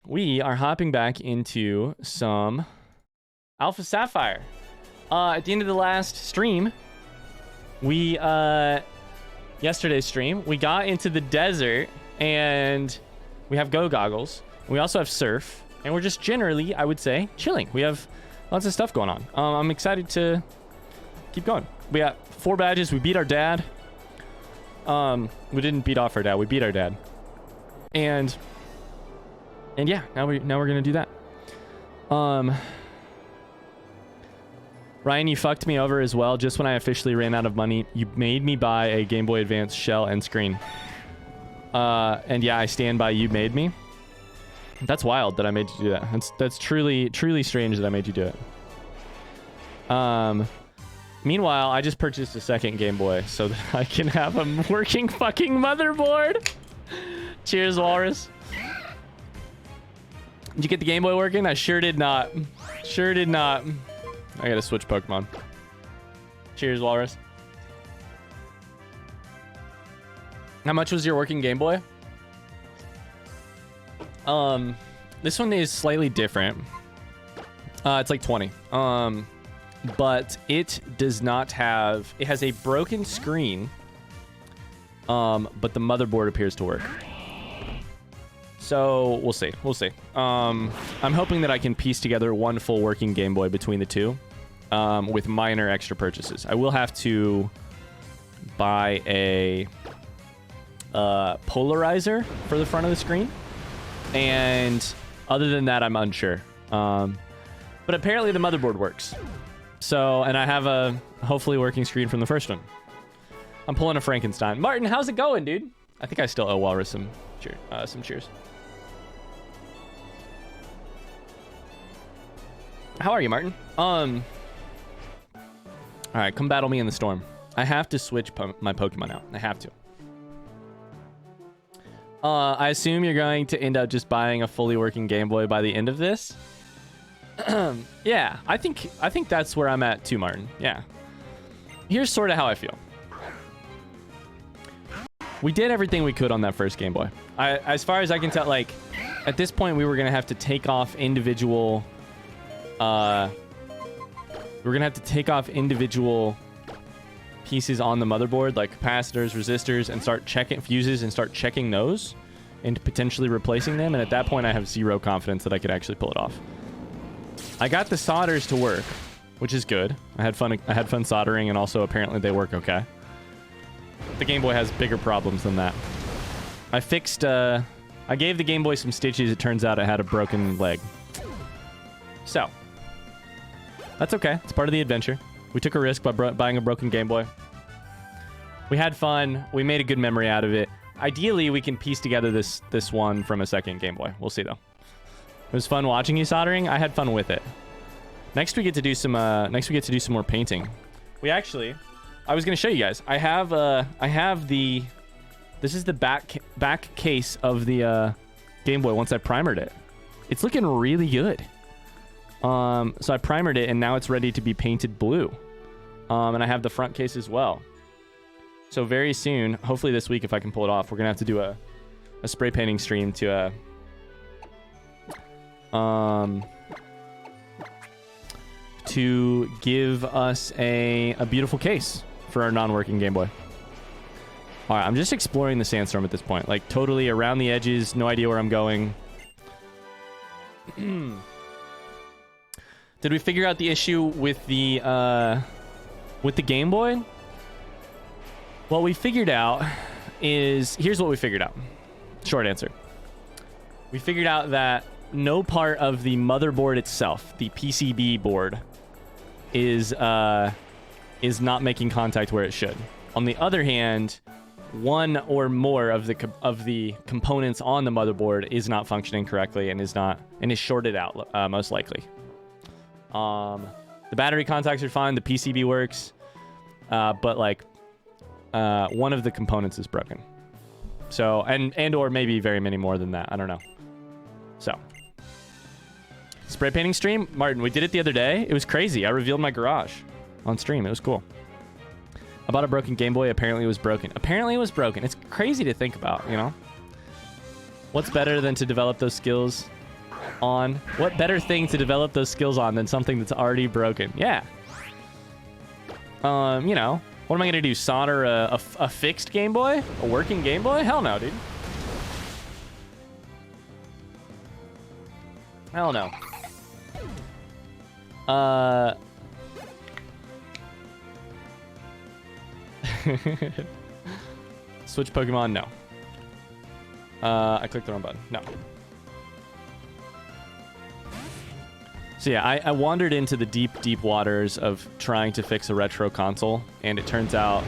we are hopping back into some Alpha Sapphire. At the end of the last stream, yesterday's stream, we got into the desert and we have go goggles. We also have surf, and we're just generally, I would say, chilling. We have lots of stuff going on. I'm excited to keep going. We got 4 badges. We beat our dad. We didn't beat off our dad. We beat our dad. And yeah, now we're gonna do that. Ryan, you fucked me over as well. Just when I officially ran out of money, you made me buy a Game Boy Advance shell and screen. And yeah, I stand by you made me. That's wild that I made you do that. That's truly strange that I made you do it. Meanwhile, I just purchased a second Game Boy so that I can have a working fucking motherboard. Cheers, Walrus. Did you get the Game Boy working? I sure did not. Sure did not. I gotta switch Pokemon. Cheers, Walrus. How much was your working Game Boy? This one is slightly different. It's like 20. But it does not have... It has a broken screen. But the motherboard appears to work. So, we'll see. We'll see. I'm hoping that I can piece together one full working Game Boy between the two. With minor extra purchases. I will have to buy a polarizer for the front of the screen. And other than that, I'm unsure. But apparently the motherboard works. So, and I have a hopefully working screen from the first one. I'm pulling a Frankenstein. Martin, how's it going, dude? I think I still owe Walrus some cheers. How are you, Martin? All right, come battle me in the storm. I have to switch my Pokemon out. I have to. I assume you're going to end up just buying a fully working Game Boy by the end of this. Yeah, I think that's where I'm at too, Martin. Yeah. Here's sort of how I feel. We did everything we could on that first Game Boy. As far as I can tell, like, at this point, we were going to have to take off individual... we're going to have to take off individual pieces on the motherboard, like capacitors, resistors, and start checking fuses and start checking those and potentially replacing them. And at that point, I have zero confidence that I could actually pull it off. I got the solders to work, which is good. I had fun soldering, and also apparently they work okay. The Game Boy has bigger problems than that. I gave the Game Boy some stitches. It turns out it had a broken leg. So, that's okay. It's part of the adventure. We took a risk by buying a broken Game Boy. We had fun. We made a good memory out of it. Ideally, we can piece together this one from a second Game Boy. We'll see, though. It was fun watching you soldering. I had fun with it. Next, we get to do some more painting. We actually... I was going to show you guys. I have the... This is the back case of the Game Boy once I primered it. It's looking really good. So I primered it, and now it's ready to be painted blue. And I have the front case as well. So very soon, hopefully this week if I can pull it off, we're going to have to do a spray painting stream to... to give us a beautiful case for our non-working Game Boy. All right, I'm just exploring the sandstorm at this point. Like, totally around the edges, no idea where I'm going. Did we figure out the issue with the Game Boy? What we figured out is... Here's what we figured out. Short answer. We figured out that no part of the motherboard itself, the PCB board, is not making contact where it should. On the other hand, one or more of the components on the motherboard is not functioning correctly and is shorted out, most likely. The battery contacts are fine. The PCB works, but like one of the components is broken. So and or maybe very many more than that. I don't know. So. Spray painting stream? Martin, we did it the other day. It was crazy. I revealed my garage on stream. It was cool. I bought a broken Game Boy. Apparently it was broken. Apparently it was broken. It's crazy to think about, you know? What's better than to develop those skills on. What better thing to develop those skills on than something that's already broken? Yeah. You know, what am I gonna do? Solder a fixed Game Boy? A working Game Boy? Hell no, dude. Hell no. Switch Pokemon? No. I clicked the wrong button. No. So yeah, I wandered into the deep waters of trying to fix a retro console, and it turns out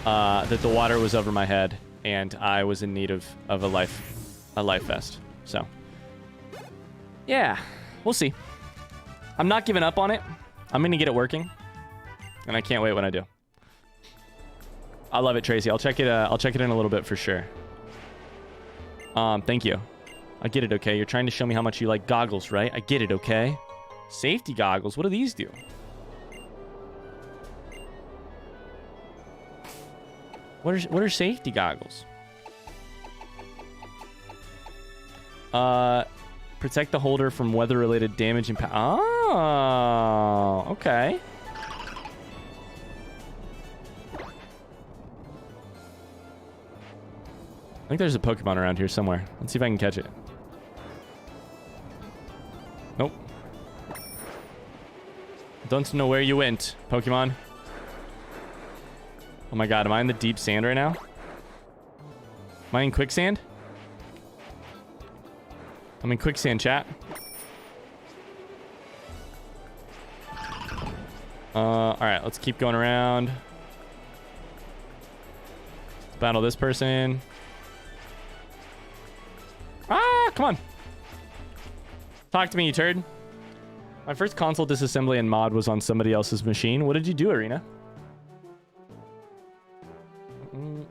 that the water was over my head, and I was in need of a life vest. So yeah, we'll see. I'm not giving up on it. I'm gonna get it working, and I can't wait when I do. I love it, Tracy. I'll check it in a little bit for sure. Thank you. I get it, okay? You're trying to show me how much you like goggles, right? I get it, okay? Safety goggles. What do these do? What are safety goggles? Protect the holder from weather-related damage and oh, okay. I think there's a Pokemon around here somewhere. Let's see if I can catch it. Nope. Don't know where you went, Pokemon. Oh my god, am I in the deep sand right now? Am I in quicksand? I'm in quicksand, chat. Alright, let's keep going around. Let's battle this person. Ah, come on. Talk to me, you turd. My first console disassembly and mod was on somebody else's machine. What did you do, Arena? I'm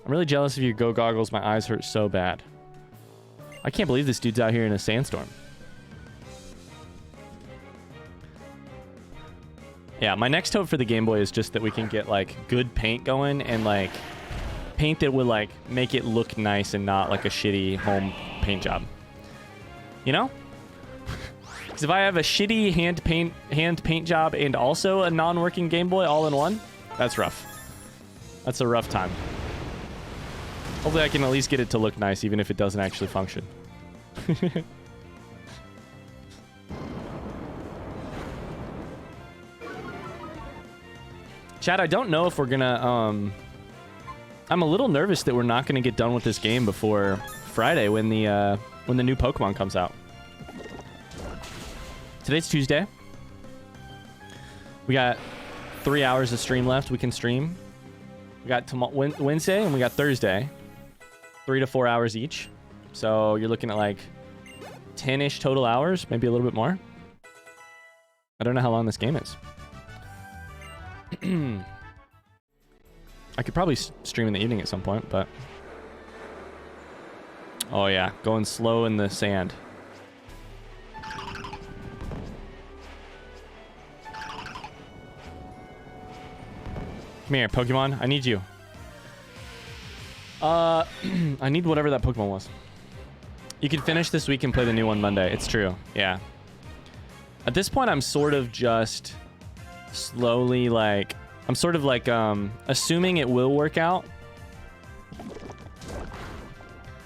really jealous of your Go goggles. My eyes hurt so bad. I can't believe this dude's out here in a sandstorm. Yeah, my next hope for the Game Boy is just that we can get, like, good paint going and, like, paint that would, like, make it look nice and not, like, a shitty home paint job. You know? Because if I have a shitty hand paint job and also a non-working Game Boy all in one, that's rough. That's a rough time. Hopefully I can at least get it to look nice, even if it doesn't actually function. Chad, I don't know if we're gonna, I'm a little nervous that we're not gonna get done with this game before Friday when the new Pokemon comes out. Today's Tuesday. We got 3 hours of stream left. We can stream. We got Wednesday and we got Thursday. 3 to 4 hours each. So you're looking at like 10-ish total hours, maybe a little bit more. I don't know how long this game is. I could probably stream in the evening at some point, but... Oh yeah, going slow in the sand. Come here, Pokemon. I need you. I need whatever that Pokemon was. You can finish this week and play the new one Monday. It's true. Yeah. At this point, I'm sort of just slowly, like... I'm sort of like, assuming it will work out.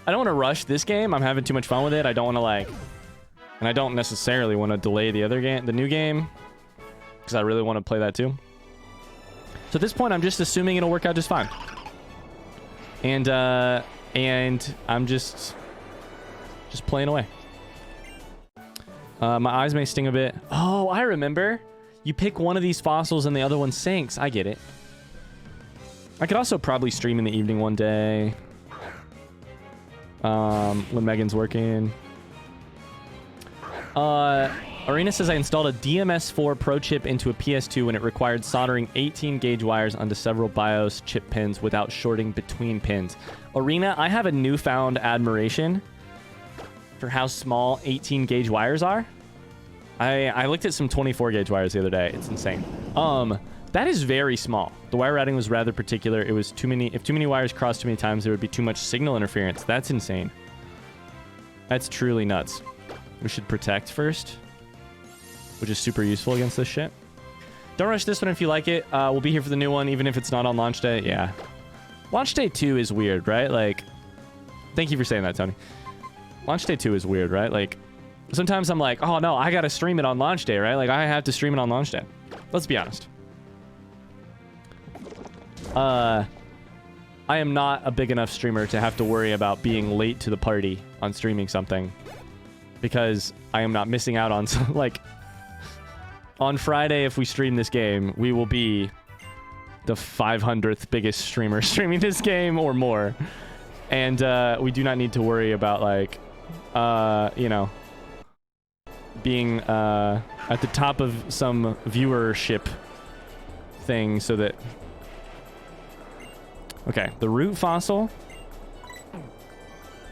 I don't want to rush this game. I'm having too much fun with it. I don't want to, like... And I don't necessarily want to delay the other game, the new game. Because I really want to play that too. So at this point, I'm just assuming it'll work out just fine. And I'm just playing away. My eyes may sting a bit. Oh, I remember. You pick one of these fossils and the other one sinks. I get it. I could also probably stream in the evening one day. When Megan's working. Arena says I installed a DMS4 Pro chip into a PS2 when it required soldering 18 gauge wires onto several BIOS chip pins without shorting between pins. Arena, I have a newfound admiration for how small 18 gauge wires are. I looked at some 24 gauge wires the other day. It's insane. That is very small. The wire routing was rather particular. It was too many. If too many wires crossed too many times, there would be too much signal interference. That's insane. That's truly nuts. We should protect first, which is super useful against this shit. Don't rush this one if you like it. We'll be here for the new one, even if it's not on launch day. Yeah. Launch day 2 is weird, right? Like, thank you for saying that, Tony. Launch day 2 is weird, right? Like, sometimes I'm like, oh no, I gotta stream it on launch day, right? Like, I have to stream it on launch day. Let's be honest. I am not a big enough streamer to have to worry about being late to the party on streaming something, because I am not missing out on, like, on Friday, if we stream this game, we will be the 500th biggest streamer streaming this game or more. And we do not need to worry about, like, you know, being at the top of some viewership thing so that... Okay, the root fossil.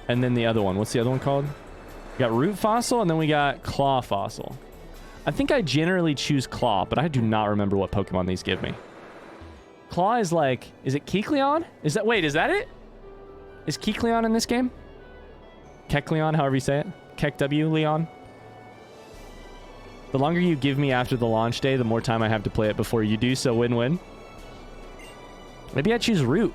And then the other one. What's the other one called? We got root fossil, and then we got claw fossil. I think I generally choose claw, but I do not remember what Pokemon these give me. Claw is like... Is it Kecleon? Is that... Wait, is that it? Is Kecleon in this game? Kecleon, however you say it. Kek-W, Leon. The longer you give me after the launch day, the more time I have to play it before you do, so win-win. Maybe I choose root.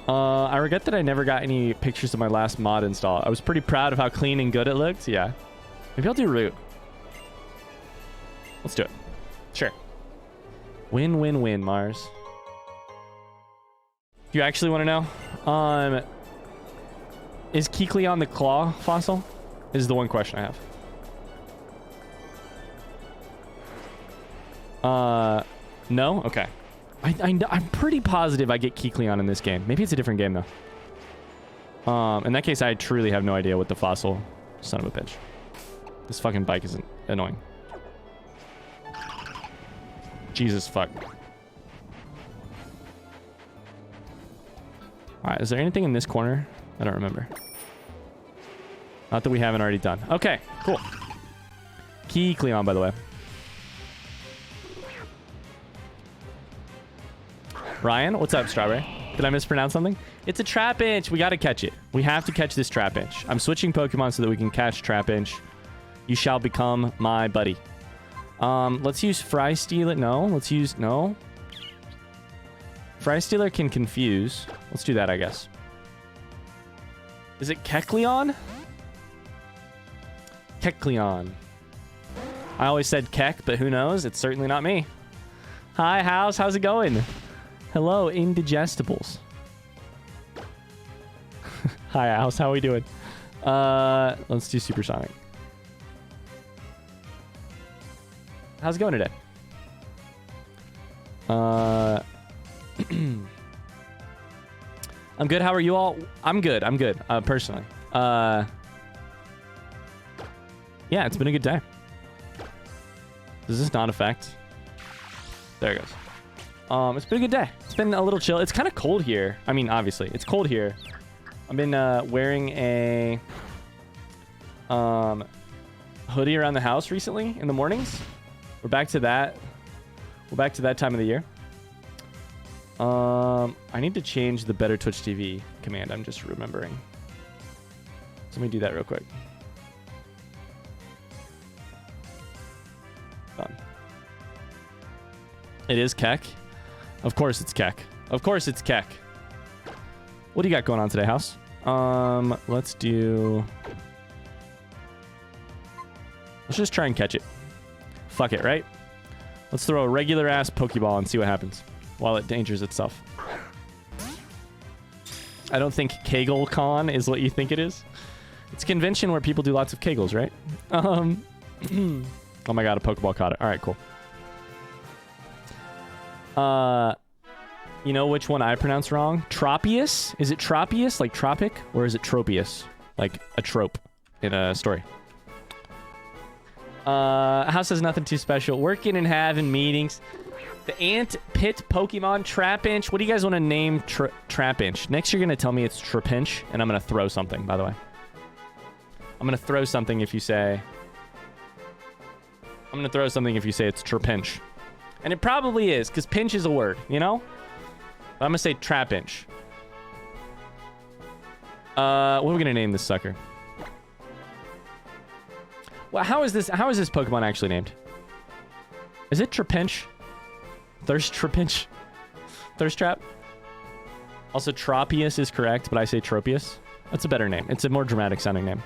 I regret that I never got any pictures of my last mod install. I was pretty proud of how clean and good it looked. Yeah. Maybe I'll do root. Let's do it. Sure. Win, win, win, Mars. Do you actually want to know? Is Kecleon the claw fossil? Is the one question I have. No? Okay. I'm pretty positive I get Kecleon in this game. Maybe it's a different game, though. In that case, I truly have no idea what the fossil... Son of a bitch. This fucking bike isn't annoying. Jesus fuck. Alright, is there anything in this corner? I don't remember. Not that we haven't already done. Okay, cool. Kecleon, by the way. Ryan, what's up, Strawberry? Did I mispronounce something? It's a Trapinch. We got to catch it. We have to catch this Trapinch. I'm switching Pokemon so that we can catch Trapinch. You shall become my buddy. Let's use Frystealer. No, let's use... No. Frystealer can confuse. Let's do that, I guess. Is it Kecleon? Kecleon. I always said Kek, but who knows? It's certainly not me. Hi, House. How's it going? Hello, Indigestibles. Hi, House. How are we doing? Let's do Supersonic. How's it going today? I'm good. How are you all? I'm good. I'm good. Personally. Yeah, it's been a good day. Does this not affect? There it goes. It's been a good day. It's been a little chill. It's kind of cold here. I mean, obviously, it's cold here. I've been wearing a hoodie around the house recently in the mornings. We're back to that. We're back to that time of the year. I need to change the Better Twitch TV command. I'm just remembering. So let me do that real quick. Done. It is Kek. Of course it's Kek. Of course it's Kek. What do you got going on today, House? Let's do... Let's just try and catch it. Fuck it, right? Let's throw a regular-ass Pokeball and see what happens while it dangers itself. I don't think KegelCon is what you think it is. It's a convention where people do lots of Kegels, right? Oh my god, a Pokeball caught it. All right, cool. You know which one I pronounce wrong? Tropius? Is it Tropius, like tropic? Or is it Tropius, like a trope in a story? House has nothing too special. Working and having meetings. The Ant Pit Pokemon Trapinch. What do you guys want to name Trapinch? Next, you're going to tell me it's Trapinch, and I'm going to throw something, by the way. I'm going to throw something if you say... I'm going to throw something if you say it's Trapinch. And it probably is, because pinch is a word, you know? I'm going to say Trapinch. What are we going to name this sucker? Well, how is this Pokemon actually named? Is it Trapinch? Thirst Trapinch? Thirst Trap? Also, Tropius is correct, but I say Tropius. That's a better name. It's a more dramatic sounding name.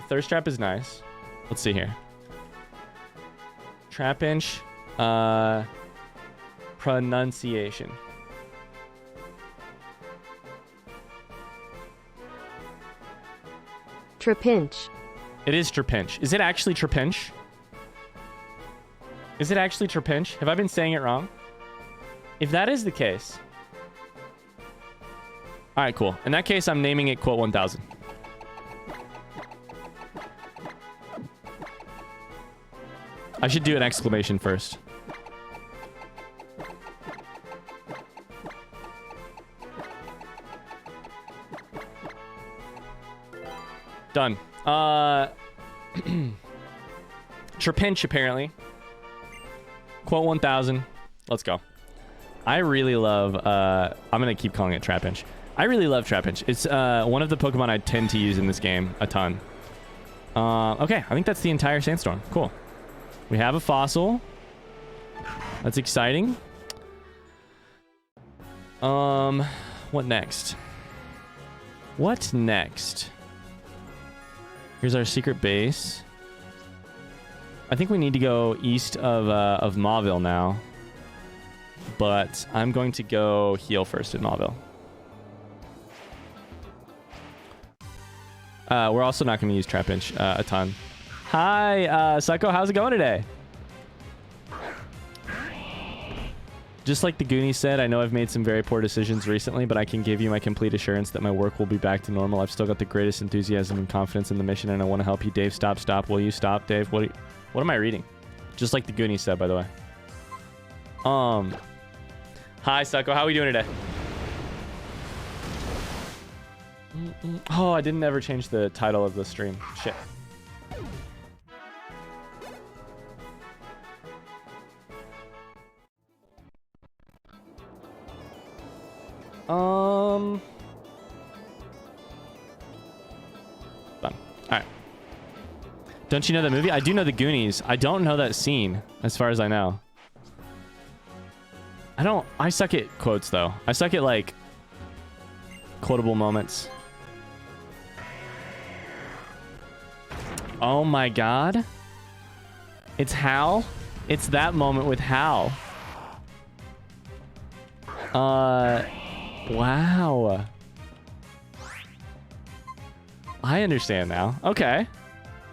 Thirst Trap is nice. Let's see here. Trapinch. Pronunciation. Trapinch. It is Trapinch. Is it actually Trapinch? Is it actually Trapinch? Have I been saying it wrong? If that is the case... Alright, cool. In that case, I'm naming it Quote 1000. I should do an exclamation first. Done. Trapinch, apparently. Quote 1000. Let's go. I really love... I'm going to keep calling it Trapinch. I really love Trapinch. It's one of the Pokemon I tend to use in this game a ton. Okay, I think that's the entire Sandstorm. Cool. We have a fossil. That's exciting. What next? What next? Here's our secret base. I think we need to go east of Mauville now. But I'm going to go heal first at Mauville. We're also not going to use Trapinch a ton. Hi, Psycho. How's it going today? Just like the Goonies said, I know I've made some very poor decisions recently, but I can give you my complete assurance that my work will be back to normal. I've still got the greatest enthusiasm and confidence in the mission, and I want to help you. Dave, stop. Will you stop, Dave? What am I reading? Just like the Goonies said, by the way. Hi, Psycho. How are we doing today? Oh, I didn't ever change the title of the stream. Shit. Fun. Alright. Don't you know that movie? I do know the Goonies. I don't know that scene, as far as I know. I suck at quotes, though. I suck at, like, quotable moments. Oh my god. It's Hal? It's that moment with Hal. Wow. I understand now. Okay.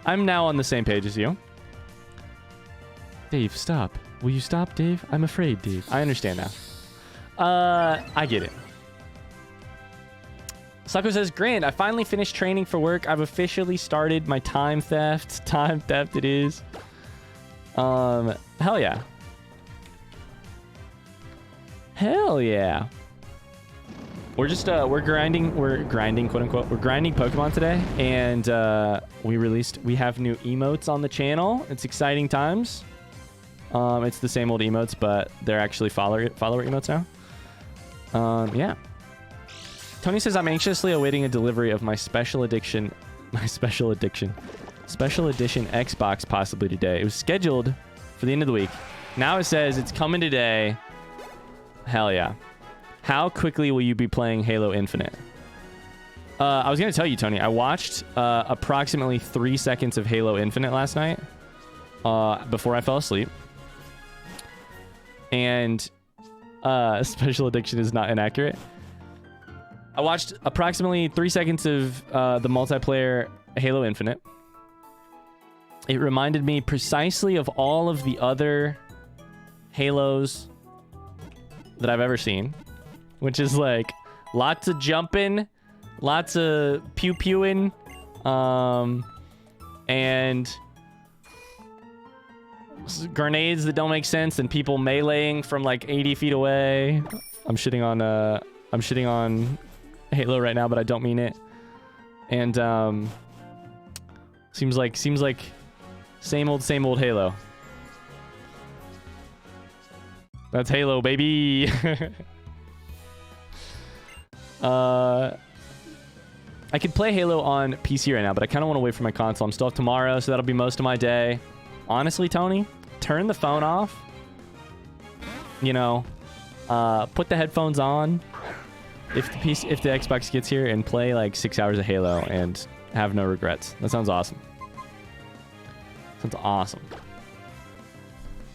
I'm now on the same page as you. Dave, stop. Will you stop, Dave? I'm afraid, Dave. I understand now. I get it. Sucko says, Grant, I finally finished training for work. I've officially started my time theft. Time theft it is. Hell yeah. Hell yeah. We're just, we're grinding, quote unquote. We're grinding Pokemon today. And, we have new emotes on the channel. It's exciting times. It's the same old emotes, but they're actually follower emotes now. Yeah. Tony says, I'm anxiously awaiting a delivery of my special edition Xbox possibly today. It was scheduled for the end of the week. Now it says it's coming today. Hell yeah. How quickly will you be playing Halo Infinite? I was going to tell you, Tony, I watched approximately 3 seconds of Halo Infinite last night before I fell asleep. And special addiction is not inaccurate. I watched approximately 3 seconds of the multiplayer Halo Infinite. It reminded me precisely of all of the other Halos that I've ever seen, which is like lots of jumping, lots of pew-pewing, and grenades that don't make sense and people meleeing from like 80 feet away. I'm shitting on Halo right now, but I don't mean it. And Seems like same old Halo. That's Halo, baby. I could play Halo on PC right now, but I kind of want to wait for my console. I'm still off tomorrow, so that'll be most of my day. Honestly, Tony, turn the phone off. You know, put the headphones on. If the Xbox gets here, and play like 6 hours of Halo and have no regrets. That sounds awesome. Sounds awesome.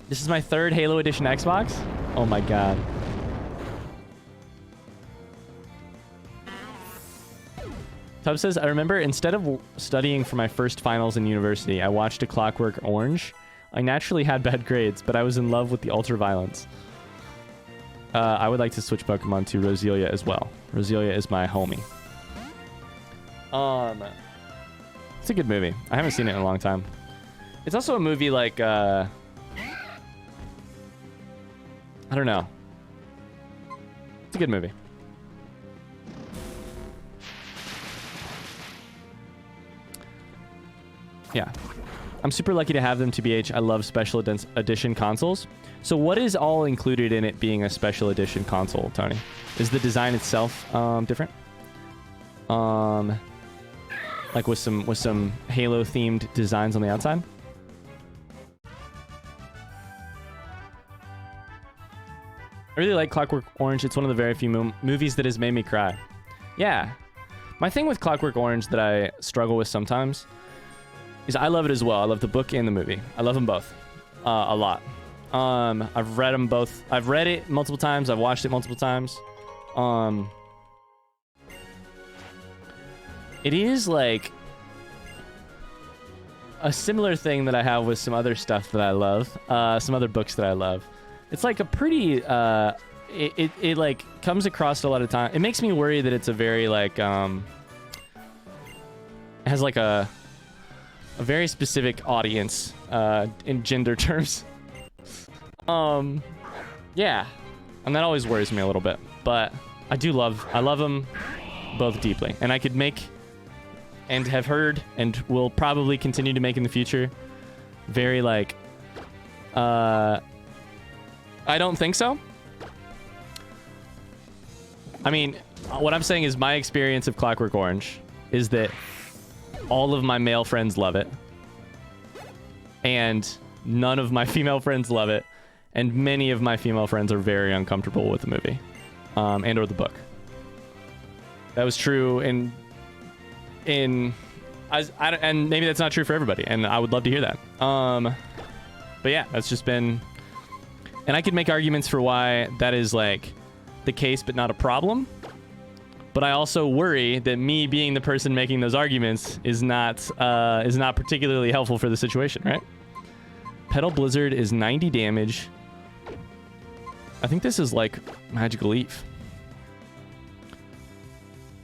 This is my 3rd Halo Edition Xbox. Oh my god. Tub says, I remember instead of studying for my first finals in university, I watched A Clockwork Orange. I naturally had bad grades, but I was in love with the ultra-violence. I would like to switch Pokemon to Roselia as well. Roselia is my homie. It's a good movie. I haven't seen it in a long time. It's also a movie like, I don't know. It's a good movie. Yeah. I'm super lucky to have them, TBH. I love special edition consoles. So what is all included in it being a special edition console, Tony? Is the design itself different? Like with some Halo themed designs on the outside? I really like Clockwork Orange. It's one of the very few movies that has made me cry. Yeah. My thing with Clockwork Orange that I struggle with sometimes is I love it as well. I love the book and the movie. I love them both a lot. I've read them both. I've read it multiple times. I've watched it multiple times. It is like a similar thing that I have with some other stuff that I love. Some other books that I love. It's like a pretty, it like comes across a lot of time. It makes me worry that it's a very like, it has like a very specific audience in gender terms. Yeah, and that always worries me a little bit. But I love them both deeply, and I could make, and have heard, and will probably continue to make in the future, very like, I don't think so. I mean, what I'm saying is my experience of Clockwork Orange is that all of my male friends love it, and none of my female friends love it, and many of my female friends are very uncomfortable with the movie and or the book. That was true and maybe that's not true for everybody, and I would love to hear that. But yeah, that's just been, and I could make arguments for why that is like the case but not a problem. But I also worry that me being the person making those arguments is not particularly helpful for the situation, right? Petal Blizzard is 90 damage. I think this is like Magical Leaf.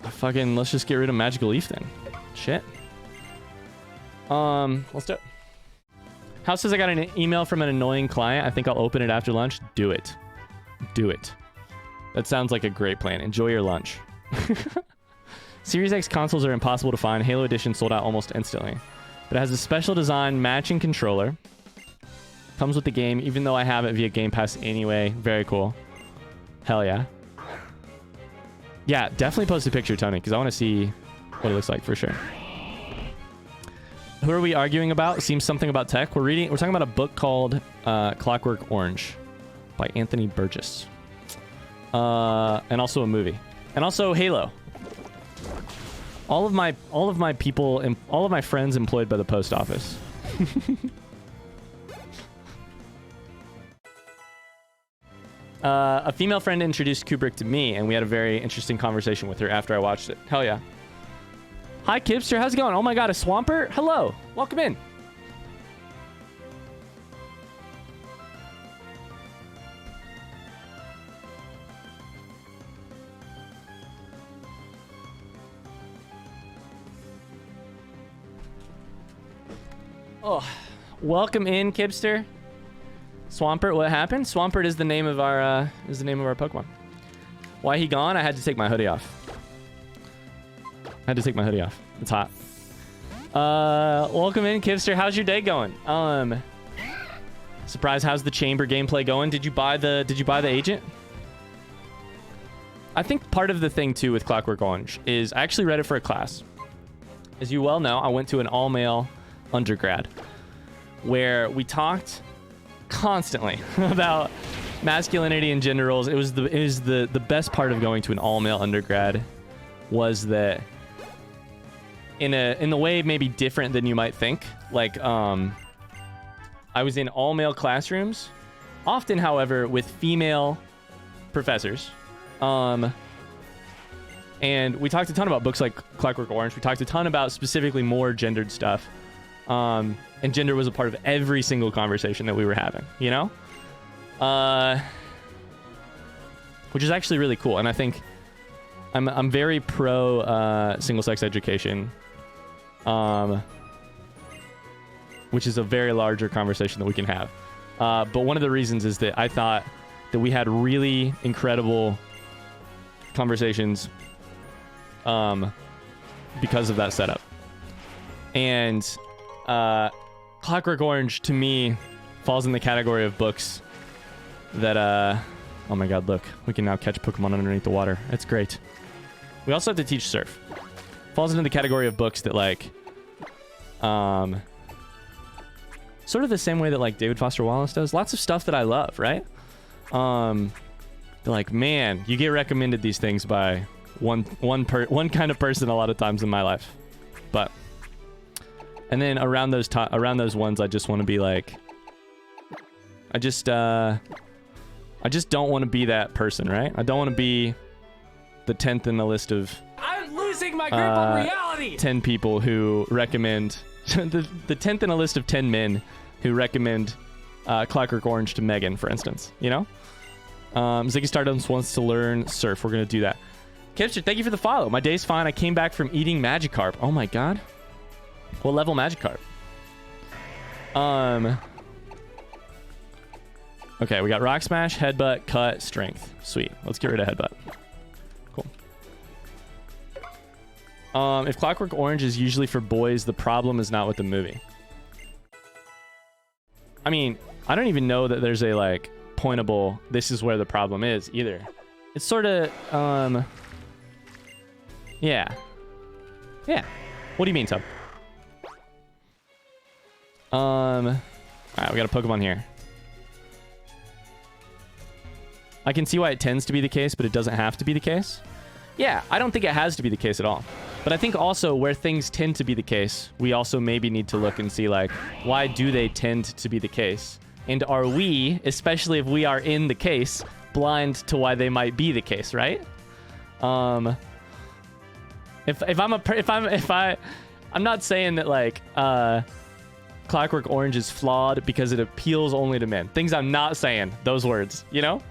Fucking, let's just get rid of Magical Leaf then. Shit. Let's do it. House says I got an email from an annoying client. I think I'll open it after lunch. Do it. Do it. That sounds like a great plan. Enjoy your lunch. Series X consoles are impossible to find. Halo Edition sold out almost instantly. But it has a special design matching controller. Comes with the game, even though I have it via Game Pass anyway. Very cool. Hell yeah. Yeah, definitely post a picture, Tony, because I want to see what it looks like for sure. Who are we arguing about? Seems something about tech. We're talking about a book called Clockwork Orange by Anthony Burgess. And also a movie. And also Halo. All of my people and all of my friends employed by the post office. A female friend introduced Kubrick to me, and we had a very interesting conversation with her after I watched it. Hell yeah. Hi, Kipster. How's it going? Oh my god, a Swampert? Hello. Welcome in. Oh, welcome in, Kipster. Swampert, what happened? Swampert is the name of our Pokemon. Why he gone? I had to take my hoodie off. It's hot. Welcome in, Kipster. How's your day going? Surprise, how's the chamber gameplay going? Did you buy the agent? I think part of the thing too with Clockwork Orange is I actually read it for a class. As you well know, I went to an all-male undergrad where we talked constantly about masculinity and gender roles. It was the best part of going to an all-male undergrad was that in a way maybe different than you might think. Like I was in all-male classrooms, often, however, with female professors. And we talked a ton about books like Clockwork Orange. We talked a ton about specifically more gendered stuff. And gender was a part of every single conversation that we were having, you know? Which is actually really cool. And I think I'm very pro single-sex education, which is a very larger conversation that we can have. But one of the reasons is that I thought that we had really incredible conversations because of that setup. And Clockwork Orange, to me, falls in the category of books that, oh my god, look. We can now catch Pokemon underneath the water. That's great. We also have to teach Surf. Falls into the category of books that, like, sort of the same way that, like, David Foster Wallace does. Lots of stuff that I love, right? They're like, man, you get recommended these things by one kind of person a lot of times in my life. But, and then around those ones, I just want to be like, I just don't want to be that person, right? I don't want to be the 10th in the list of I'm losing my grip on reality. 10 people who recommend the 10th in a list of 10 men who recommend Clockwork Orange to Megan, for instance, you know? Ziggy Stardust wants to learn Surf. We're going to do that. Kipster, thank you for the follow. My day's fine. I came back from eating Magikarp. Oh my god. What level Magikarp? Okay, we got Rock Smash, Headbutt, Cut, Strength. Sweet. Let's get rid of Headbutt. Cool. If Clockwork Orange is usually for boys, the problem is not with the movie. I mean, I don't even know that there's a, like, pointable, this is where the problem is, either. It's sort of, yeah. Yeah. What do you mean, Tub? Alright, we got a Pokemon here. I can see why it tends to be the case, but it doesn't have to be the case. Yeah, I don't think it has to be the case at all. But I think also where things tend to be the case, we also maybe need to look and see, like, why do they tend to be the case? And are we, especially if we are in the case, blind to why they might be the case, right? I'm not saying that, like, Clockwork Orange is flawed because it appeals only to men. Things I'm not saying, those words, you know?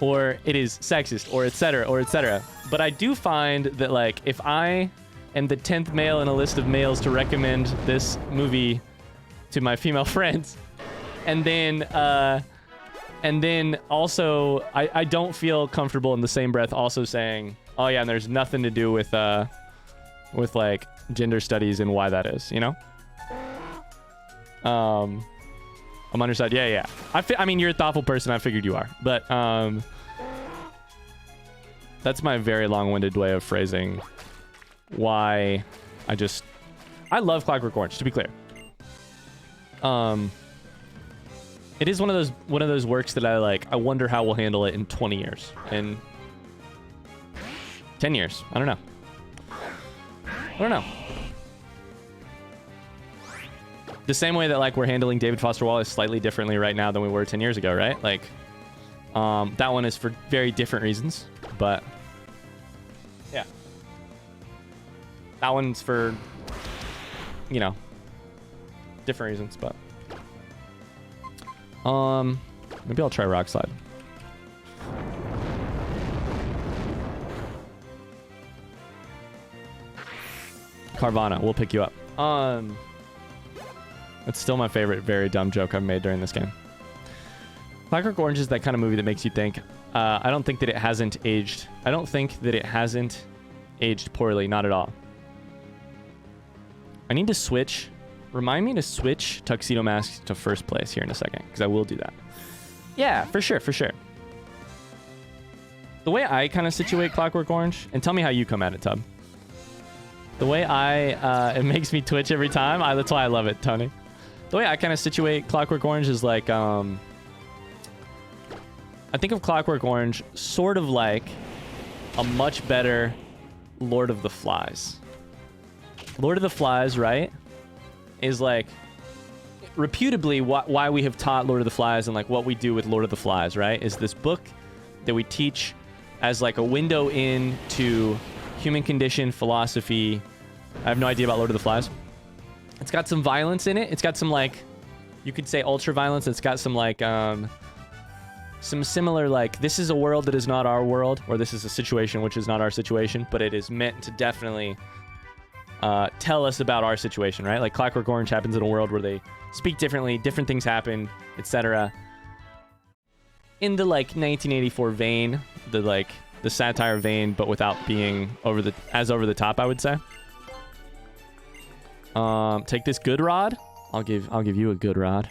Or it is sexist, or etc., or etc. But I do find that, like, if I am the 10th male in a list of males to recommend this movie to my female friends, and then also I don't feel comfortable in the same breath also saying, oh yeah, and there's nothing to do with like gender studies and why that is, you know? I'm on your side. Yeah. I mean, you're a thoughtful person. I figured you are. But that's my very long-winded way of phrasing why I love Clockwork Orange, to be clear. It is one of those works that I wonder how we'll handle it in 20 years. In 10 years. I don't know. The same way that, like, we're handling David Foster Wallace slightly differently right now than we were 10 years ago, right? Like, that one is for very different reasons, but yeah. That one's for, you know, different reasons, but maybe I'll try Rock Slide. Carvana, we'll pick you up. It's still my favorite very dumb joke I've made during this game. Clockwork Orange is that kind of movie that makes you think. I don't think that it hasn't aged. I don't think that it hasn't aged poorly. Not at all. I need to switch. Remind me to switch Tuxedo Mask to first place here in a second, because I will do that. Yeah, for sure, for sure. The way I kind of situate Clockwork Orange, and tell me how you come at it, Tub. The way it makes me twitch every time. That's why I love it, Tony. The way I kind of situate Clockwork Orange is like, I think of Clockwork Orange sort of like a much better Lord of the Flies. Lord of the Flies, right, is like reputably why we have taught Lord of the Flies and like what we do with Lord of the Flies, right, is this book that we teach as like a window into human condition, philosophy. I have no idea about Lord of the Flies. It's got some violence in it. It's got some like, you could say ultra violence. It's got some like some similar like, this is a world that is not our world, or this is a situation which is not our situation, but it is meant to definitely tell us about our situation, right? Like Clockwork Orange happens in a world where they speak differently, different things happen, etc. In the like 1984 vein, the satire vein, but without being over the top, I would say. Take this good rod. I'll give you a good rod.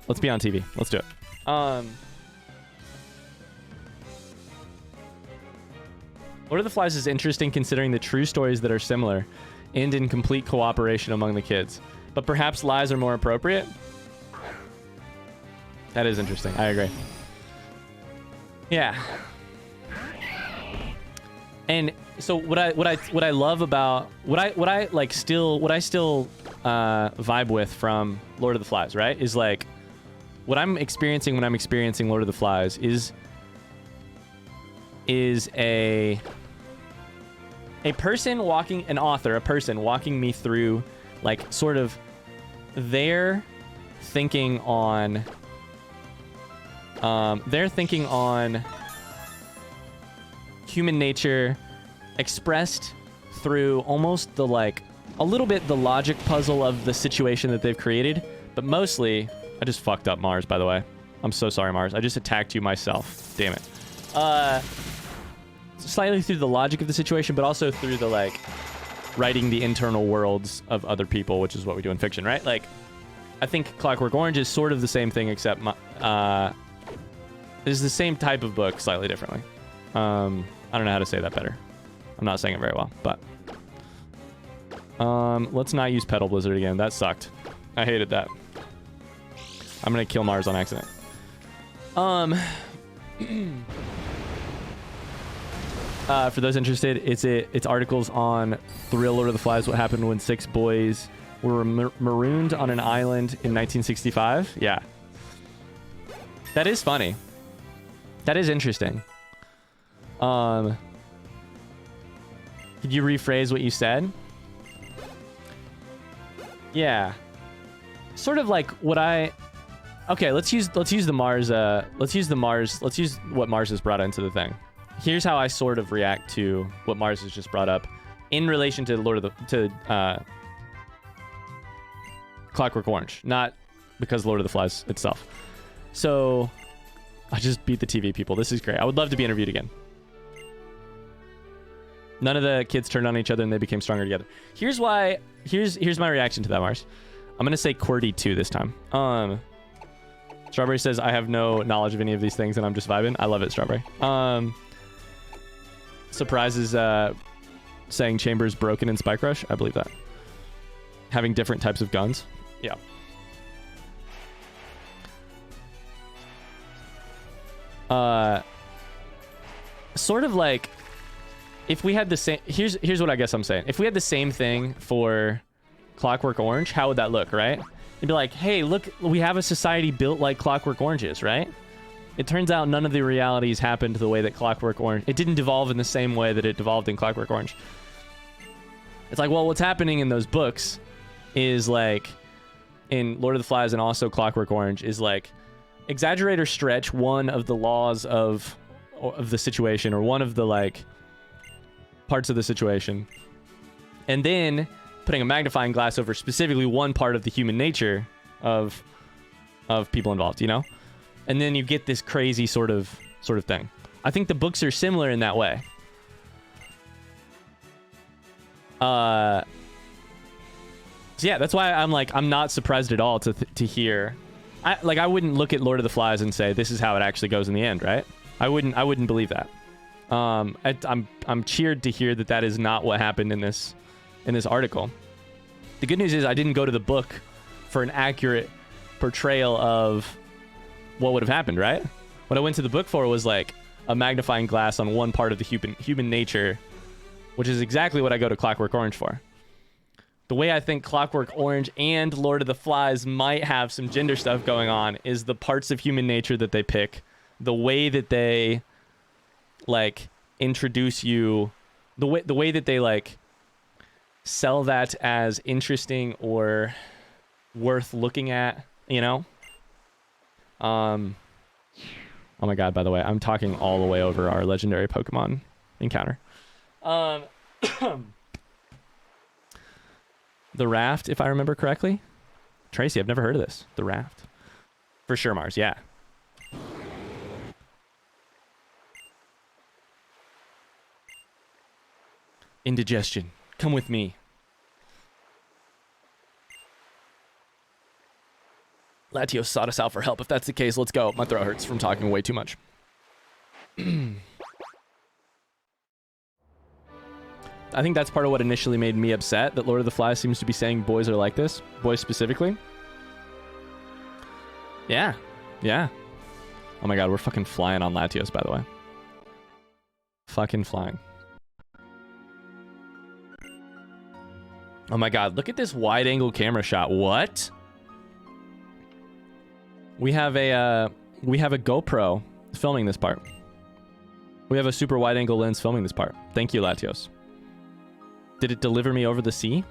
Let's be on TV. Let's do it. Lord of the Flies is interesting considering the true stories that are similar end in complete cooperation among the kids. But perhaps lies are more appropriate? That is interesting. I agree. Yeah. And so what I love about what I still vibe with from Lord of the Flies, right, is like what I'm experiencing when I'm experiencing Lord of the Flies is a person walking, an author, a person walking me through like sort of their thinking on human nature expressed through almost the like a little bit the logic puzzle of the situation that they've created, but mostly I just fucked up Mars, by the way. I'm so sorry, Mars. I just attacked you myself. Damn it. Slightly through the logic of the situation, but also through the like writing the internal worlds of other people, which is what we do in fiction, right? Like I think Clockwork Orange is sort of the same thing, except it's the same type of book, slightly differently. I don't know how to say that better. I'm not saying it very well, but let's not use Petal Blizzard again. That sucked. I hated that. I'm gonna kill Mars on accident. For those interested, it's articles on Thrill Lord of the Flies, what happened when 6 boys were marooned on an island in 1965. Yeah. That is funny. That is interesting. Could you rephrase what you said? Yeah. Sort of like what okay, let's use the Mars let's use what Mars has brought into the thing. Here's how I sort of react to what Mars has just brought up in relation to Clockwork Orange, not because Lord of the Flies itself. So I just beat the TV people. This is great. I would love to be interviewed again. None of the kids turned on each other and they became stronger together. Here's my reaction to that, Mars. I'm gonna say QWERTY 2 this time. Strawberry says I have no knowledge of any of these things and I'm just vibing. I love it, Strawberry. Surprises saying Chambers broken in Spike Rush. I believe that. Having different types of guns. Yeah. Sort of like if we had the same, here's what I guess I'm saying. If we had the same thing for Clockwork Orange, how would that look, right? It'd be like, hey, look, we have a society built like Clockwork Orange is, right? It turns out none of the realities happened the way that Clockwork Orange... It didn't devolve in the same way that it devolved in Clockwork Orange. It's like, well, what's happening in those books is like... In Lord of the Flies and also Clockwork Orange is like... Exaggerate or stretch one of the laws of the situation, or one of the like... parts of the situation. And then putting a magnifying glass over specifically one part of the human nature of people involved, you know? And then you get this crazy sort of thing. I think the books are similar in that way. So yeah, that's why I'm like, I'm not surprised at all to hear. I wouldn't look at Lord of the Flies and say this is how it actually goes in the end, right? I wouldn't believe that. I'm cheered to hear that that is not what happened in this article. The good news is I didn't go to the book for an accurate portrayal of what would have happened, right? What I went to the book for was like a magnifying glass on one part of the human nature, which is exactly what I go to Clockwork Orange for. The way I think Clockwork Orange and Lord of the Flies might have some gender stuff going on is the parts of human nature that they pick, the way that they like introduce you, the way that they like sell that as interesting or worth looking at, you know? Oh my god, by the way, I'm talking all the way over our legendary Pokemon encounter. The Raft, if I remember correctly. Tracy, I've never heard of this. The Raft. For sure, Mars, yeah. Indigestion. Come with me. Latios sought us out for help. If that's the case, let's go. My throat hurts from talking way too much. I think that's part of what initially made me upset, that Lord of the Flies seems to be saying boys are like this. Boys specifically. Yeah. Yeah. Oh my god, we're fucking flying on Latios, by the way. Fucking flying. Oh my god, look at this wide-angle camera shot. What? We have a GoPro filming this part. We have a super wide-angle lens filming this part. Thank you, Latios. Did it deliver me over the sea?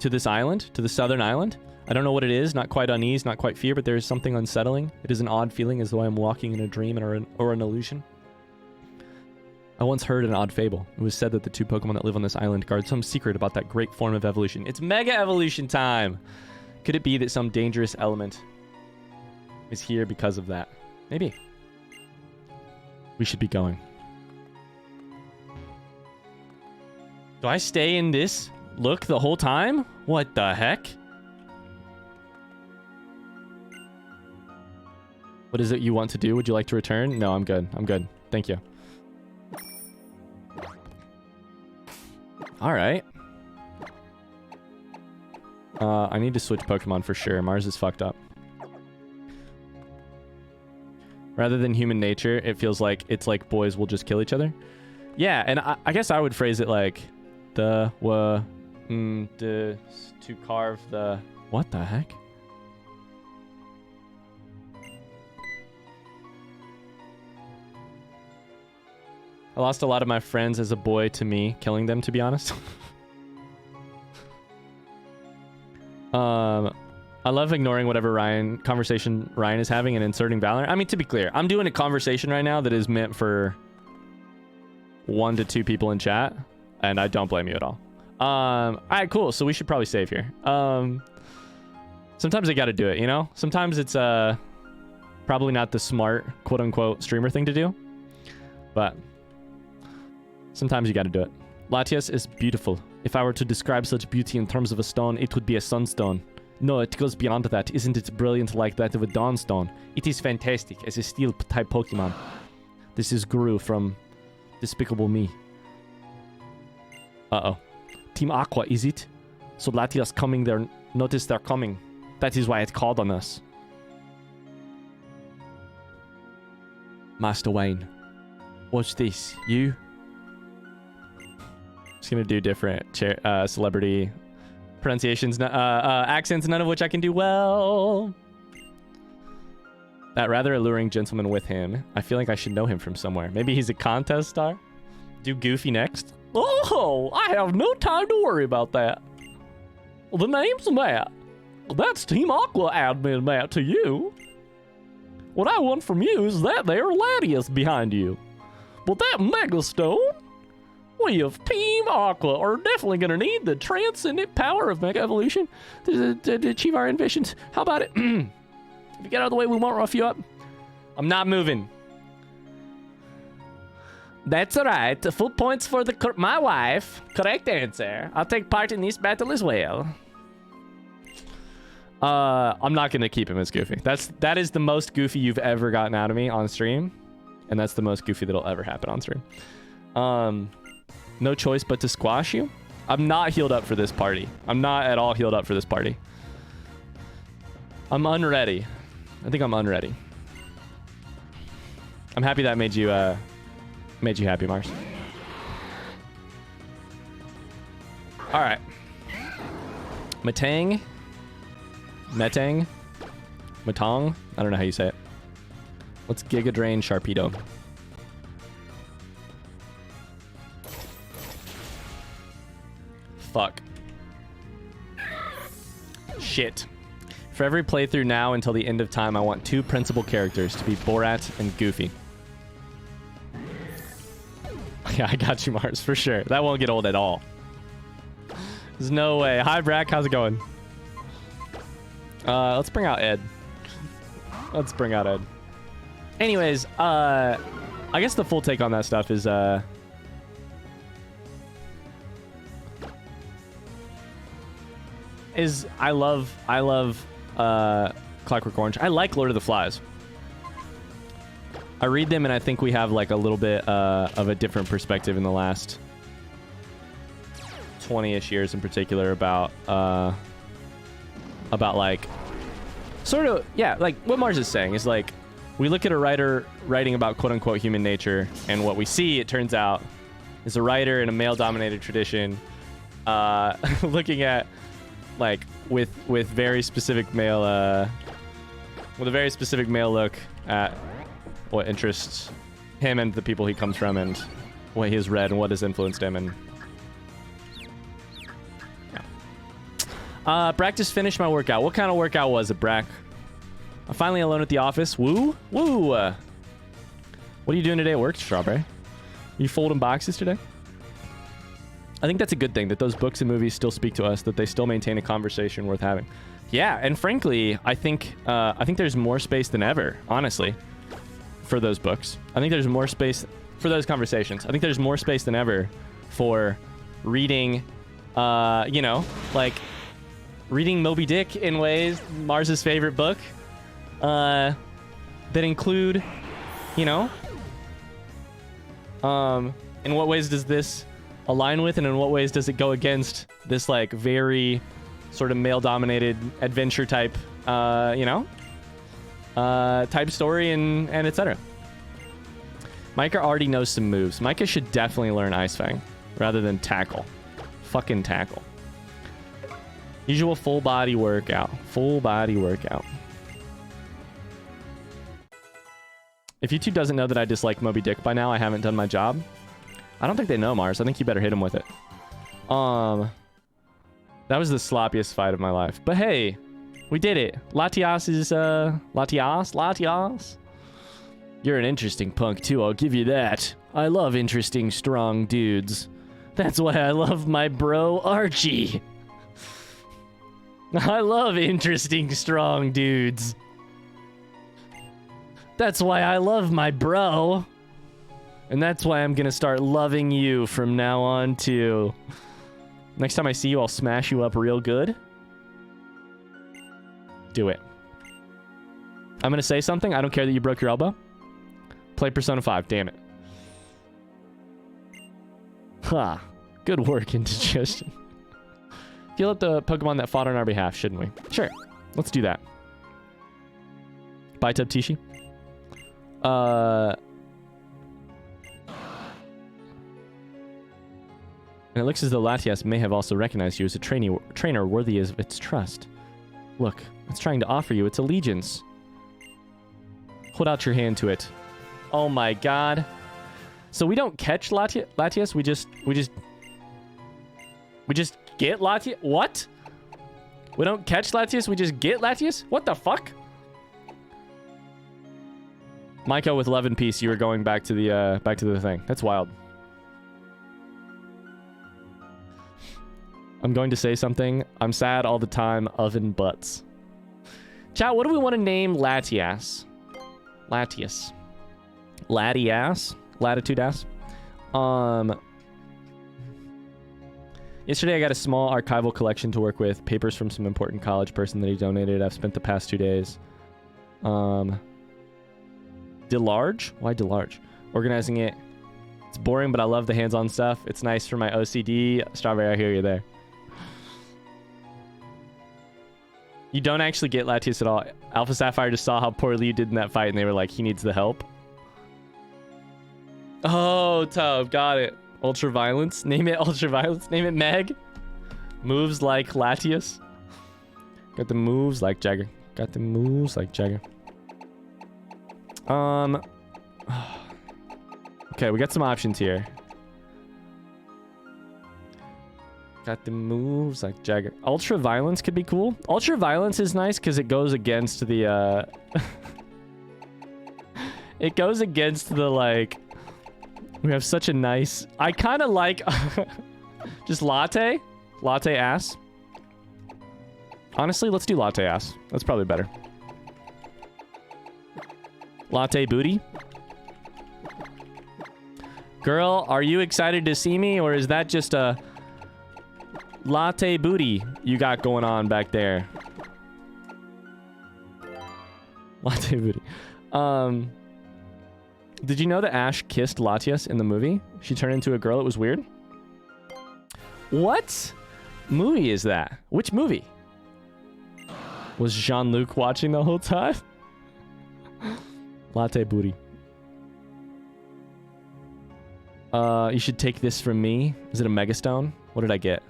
To this island? To the southern island? I don't know what it is. Not quite unease, not quite fear, but there is something unsettling. It is an odd feeling as though I'm walking in a dream or an illusion. I once heard an odd fable. It was said that the two Pokemon that live on this island guard some secret about that great form of evolution. It's Mega Evolution time! Could it be that some dangerous element is here because of that? Maybe. We should be going. Do I stay in this look the whole time? What the heck? What is it you want to do? Would you like to return? No, I'm good. I'm good. Thank you. Alright. I need to switch Pokemon for sure. Mars is fucked up. Rather than human nature, it feels like it's like boys will just kill each other. Yeah, and I guess I would phrase it like to carve the... What the heck? I lost a lot of my friends as a boy to me killing them, to be honest. I love ignoring whatever conversation Ryan is having and inserting Valorant. I mean, to be clear, I'm doing a conversation right now that is meant for 1 to 2 people in chat, and I don't blame you at all. All right, cool. So we should probably save here. Sometimes I got to do it, you know? Sometimes it's probably not the smart, quote-unquote, streamer thing to do, but sometimes you got to do it. Latias is beautiful. If I were to describe such beauty in terms of a stone, it would be a sunstone. No, it goes beyond that. Isn't it brilliant like that of a dawnstone? It is fantastic as a steel-type Pokemon. This is Guru from Despicable Me. Uh-oh. Team Aqua, is it? So Latias coming there. Notice they're coming. That is why it called on us. Master Wayne. Watch this. You? Just gonna do different celebrity pronunciations, accents, none of which I can do well. That rather alluring gentleman with him. I feel like I should know him from somewhere. Maybe he's a contest star? Do Goofy next? Oh, I have no time to worry about that. Well, the name's Matt. Well, that's Team Aqua admin Matt to you. What I want from you is that there Latias behind you. But that Mega Stone? We of Team Aqua are definitely going to need the transcendent power of Mega Evolution to achieve our ambitions. How about it? If you get out of the way, we won't rough you up. I'm not moving. That's right. Full points for my wife. Correct answer. I'll take part in this battle as well. I'm not gonna keep him as Goofy. That is the most Goofy you've ever gotten out of me on stream, and that's the most Goofy that'll ever happen on stream. No choice but to squash you. I'm not healed up for this party. I'm not at all healed up for this party. I'm unready. I think I'm unready. I'm happy that made you happy, Mars. All right. Metang. Metang. Matong. I don't know how you say it. Let's Giga Drain Sharpedo. Fuck. Shit. For every playthrough now until the end of time, I want 2 principal characters to be Borat and Goofy. Yeah, I got you, Mars, for sure. That won't get old at all. There's no way. Hi, Brack. How's it going? Let's bring out Ed. Let's bring out Ed. Anyways, I guess the full take on that stuff is, I love Clockwork Orange. I like Lord of the Flies. I read them and I think we have like a little bit of a different perspective in the last 20-ish years in particular about like sort of, yeah, like what Mars is saying is like we look at a writer writing about quote-unquote human nature, and what we see, it turns out, is a writer in a male-dominated tradition looking at like with very specific male with a very specific male look at what interests him and the people he comes from and what he has read and what has influenced him. And yeah. Brack just finished my workout. What kind of workout was it, Brack? I'm finally alone at the office. Woo woo. What are you doing today at work, Strawberry? Are you folding boxes today? I think that's a good thing, that those books and movies still speak to us, that they still maintain a conversation worth having. Yeah, and frankly, I think there's more space than ever, honestly, for those books. I think there's more space for those conversations. I think there's more space than ever for reading, you know, like reading Moby Dick in ways, Mars's favorite book, that include, you know, in what ways does this align with, and in what ways does it go against this like very sort of male-dominated adventure type, you know, type story and etc. Micah already knows some moves. Micah should definitely learn Ice Fang rather than Tackle. Fucking Tackle. Usual full body workout. Full body workout. If YouTube doesn't know that I dislike Moby Dick by now, I haven't done my job. I don't think they know, Mars. I think you better hit him with it. That was the sloppiest fight of my life. But hey, we did it. Latias is, Latias? You're an interesting punk, too. I'll give you that. I love interesting, strong dudes. That's why I love my bro, Archie. I love interesting, strong dudes. That's why I love my bro. And that's why I'm gonna start loving you from now on, too. Next time I see you, I'll smash you up real good. Do it. I'm gonna say something. I don't care that you broke your elbow. Play Persona 5, damn it. Ha. Good work, Indigestion. Heal up the Pokemon that fought on our behalf, shouldn't we? Sure. Let's do that. Bye, Tub Tishi. And it looks as though Latias may have also recognized you as a trainer worthy of its trust. Look, it's trying to offer you its allegiance. Hold out your hand to it. Oh my god. So we don't catch Latias, we just get Latias? What? We don't catch Latias, we just get Latias? What the fuck? Micah with Love and Peace, you were going back to the thing. That's wild. I'm going to say something. I'm sad all the time. Oven butts. Chat, what do we want to name Latias? Latias. Latias? Latitude ass? Yesterday I got a small archival collection to work with. Papers from some important college person that he donated. I've spent the past 2 days. DeLarge? Why DeLarge? Organizing it. It's boring, but I love the hands-on stuff. It's nice for my OCD. Strawberry, I hear you there. You don't actually get Latias at all. Alpha Sapphire just saw how poorly you did in that fight, and they were like, he needs the help. Oh, Tub, got it. Ultra Violence. Name it Ultra Violence. Name it Meg. Moves like Latias. Got the moves like Jagger. Got the moves like Jagger. Okay, we got some options here. Got the moves like Jagger. Ultra Violence could be cool. Ultra Violence is nice because it goes against the, it goes against the, like... We have such a nice... I kind of like... just latte. Latte ass. Honestly, let's do latte ass. That's probably better. Latte booty. Girl, are you excited to see me? Or is that just a... latte booty you got going on back there? Latte booty. Did you know that Ash kissed Latias in the movie? She turned into a girl. It was weird. What movie is that? Which movie? Was Jean-Luc watching the whole time? Latte booty. You should take this from me. Is it a Mega Stone? What did I get?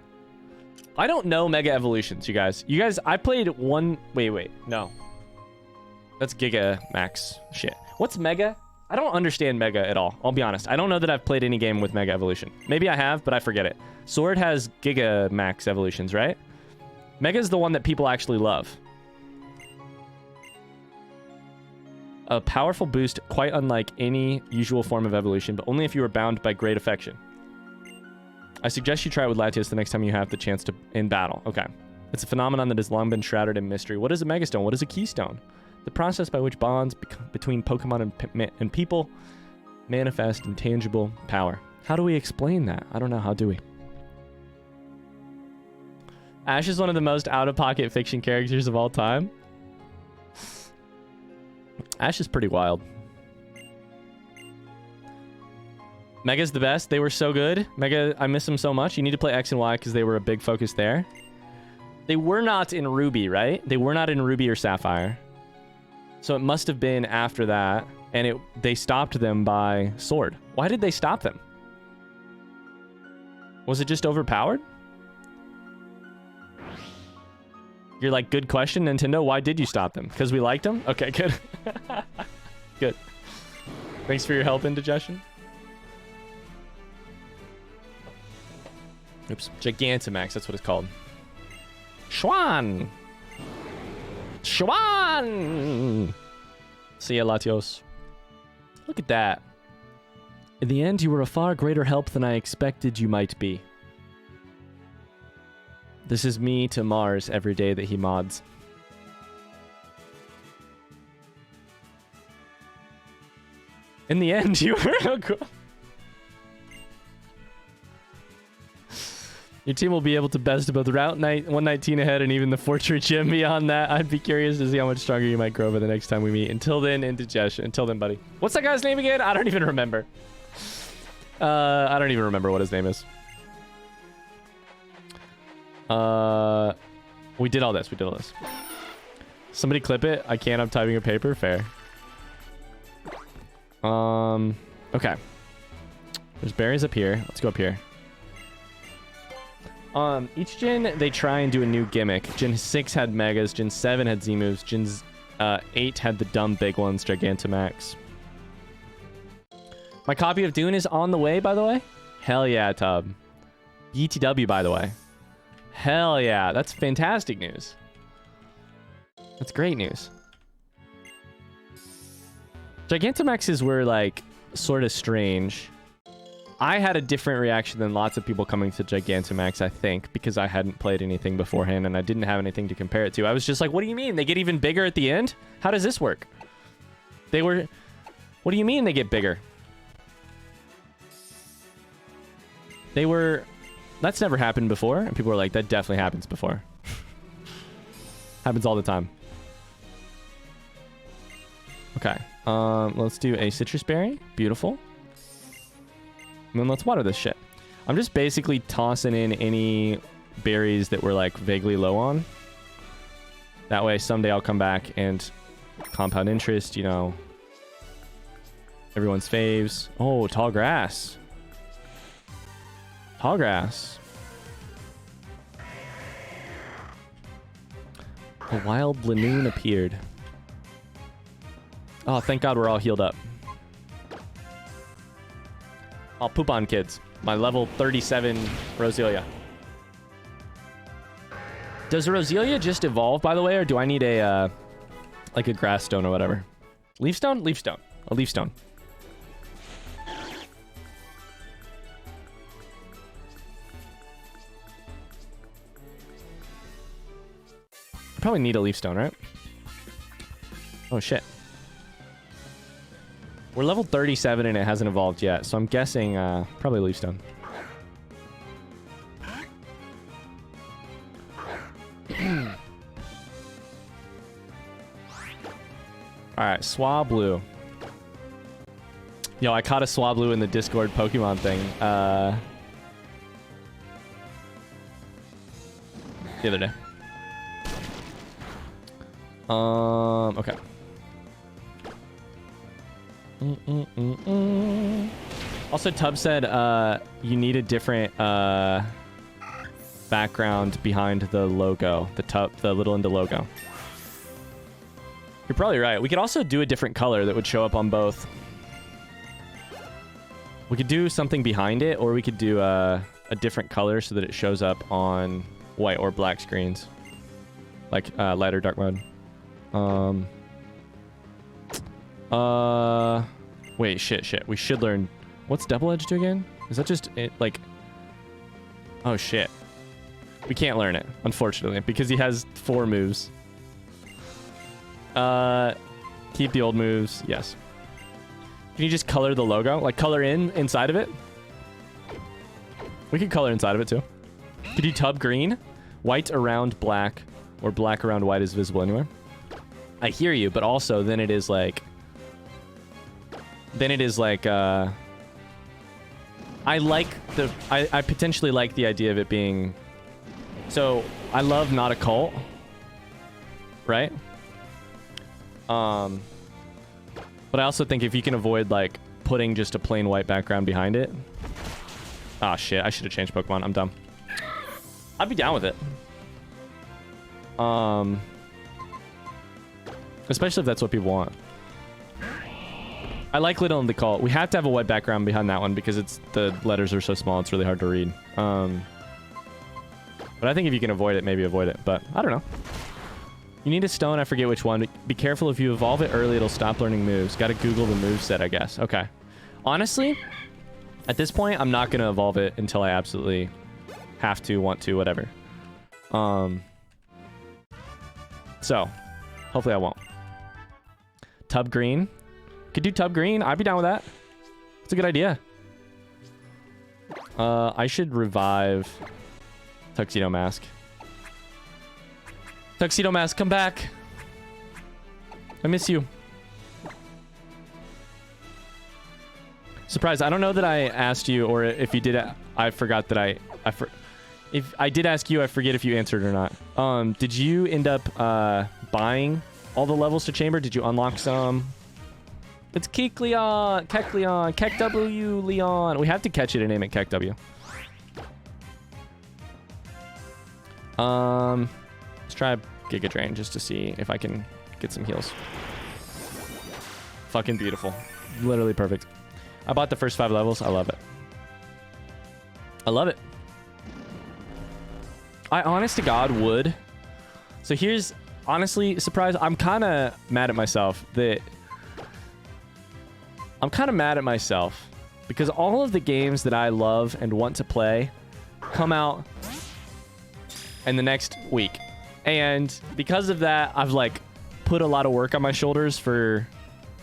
I don't know Mega Evolutions, you guys. You guys, I played one... Wait. No. That's Giga Max shit. What's Mega? I don't understand Mega at all. I'll be honest. I don't know that I've played any game with Mega Evolution. Maybe I have, but I forget it. Sword has Giga Max Evolutions, right? Mega is the one that people actually love. A powerful boost, quite unlike any usual form of evolution, but only if you are bound by great affection. I suggest you try it with Latias the next time you have the chance to in battle. Okay. It's a phenomenon that has long been shrouded in mystery. What is a Megastone? What is a Keystone? The process by which bonds between Pokemon and people manifest in tangible power. How do we explain that? I don't know. How do we? Ash is one of the most out-of-pocket fiction characters of all time. Ash is pretty wild. Mega's the best. They were so good. Mega, I miss them so much. You need to play X and Y because they were a big focus there. They were not in Ruby, right? They were not in Ruby or Sapphire. So it must have been after that, and they stopped them by Sword. Why did they stop them? Was it just overpowered? You're like, good question, Nintendo. Why did you stop them? Because we liked them? Okay, good. Good. Thanks for your help, Indigestion. Oops. Gigantamax, that's what it's called. Schwan! Schwan! See ya, Latios. Look at that. In the end, you were a far greater help than I expected you might be. This is me to Mars every day that he mods. In the end, you were... Your team will be able to best both Route 119 ahead and even the Fortress Gym beyond that. I'd be curious to see how much stronger you might grow by the next time we meet. Until then, indigestion. Until then, buddy. What's that guy's name again? I don't even remember. I don't even remember what his name is. We did all this. We did all this. Somebody clip it. I can't. I'm typing a paper. Fair. Okay. There's berries up here. Let's go up here. Each gen, they try and do a new gimmick. Gen 6 had Megas. Gen 7 had Z-moves. Gen 8 had the dumb big ones, Gigantamax. My copy of Dune is on the way, by the way. Hell yeah, Tub. BTW, by the way. Hell yeah. That's fantastic news. That's great news. Gigantamaxes were, like, sort of strange. I had a different reaction than lots of people coming to Gigantamax, I think, because I hadn't played anything beforehand and I didn't have anything to compare it to. I was just like, what do you mean? They get even bigger at the end? How does this work? They were... What do you mean they get bigger? They were... That's never happened before. And people were like, that definitely happens before. Happens all the time. Okay. Let's do a citrus berry. Beautiful. And then let's water this shit. I'm just basically tossing in any berries that we're like vaguely low on. That way someday I'll come back and compound interest, you know. Everyone's faves. Oh, tall grass. Tall grass. A wild Lanoon appeared. Oh, thank God we're all healed up. I'll poop on kids. My level 37 Roselia. Does Roselia just evolve, by the way, or do I need a, like a grass stone or whatever? Leaf stone? Leaf stone. A leaf stone. I probably need a leaf stone, right? Oh, shit. We're level 37 and it hasn't evolved yet, so I'm guessing probably leaf stone. Alright, Swablu. Yo, I caught a Swablu in the Discord Pokemon thing. The other day. Okay. Also, Tub said you need a different background behind the logo, the little Inda logo. You're probably right. We could also do a different color that would show up on both. We could do something behind it, or we could do a different color so that it shows up on white or black screens, like light or dark mode. Wait, shit. We should learn... What's Double Edge do again? Is that just it, like... Oh, shit. We can't learn it, unfortunately, because he has 4 moves. Keep the old moves. Yes. Can you just color the logo? Like, color inside of it? We could color inside of it, too. Could you tub green? White around black, or black around white is visible anywhere. I hear you, but also then it is like... I potentially like the idea of it being... So, I love not a cult. Right? But I also think if you can avoid, like, putting just a plain white background behind it... Ah, shit. I should have changed Pokemon. I'm dumb. I'd be down with it. Especially if that's what people want. I like Little in the Cult. We have to have a white background behind that one because the letters are so small, it's really hard to read. But I think if you can avoid it, maybe avoid it. But I don't know. You need a stone. I forget which one. Be careful if you evolve it early, it'll stop learning moves. Got to Google the moveset, I guess. Okay. Honestly, at this point, I'm not going to evolve it until I absolutely have to, want to, whatever. So, hopefully I won't. Tub green. Could do tub green. I'd be down with that. It's a good idea. I should revive Tuxedo Mask. Tuxedo Mask, come back. I miss you. Surprise, I don't know that I asked you, or if you did, I forgot that if I did ask you, I forget if you answered or not. Did you end up buying all the levels to chamber? Did you unlock some? It's Kekleon, Kek W Leon. We have to catch it and name it Kek W. Let's try Giga Drain just to see if I can get some heals. Fucking beautiful. Literally perfect. I bought the first 5 levels. I love it. I love it. I honest to God would. So here's, honestly, surprise. I'm kind of mad at myself because all of the games that I love and want to play come out in the next week. And because of that, I've like put a lot of work on my shoulders for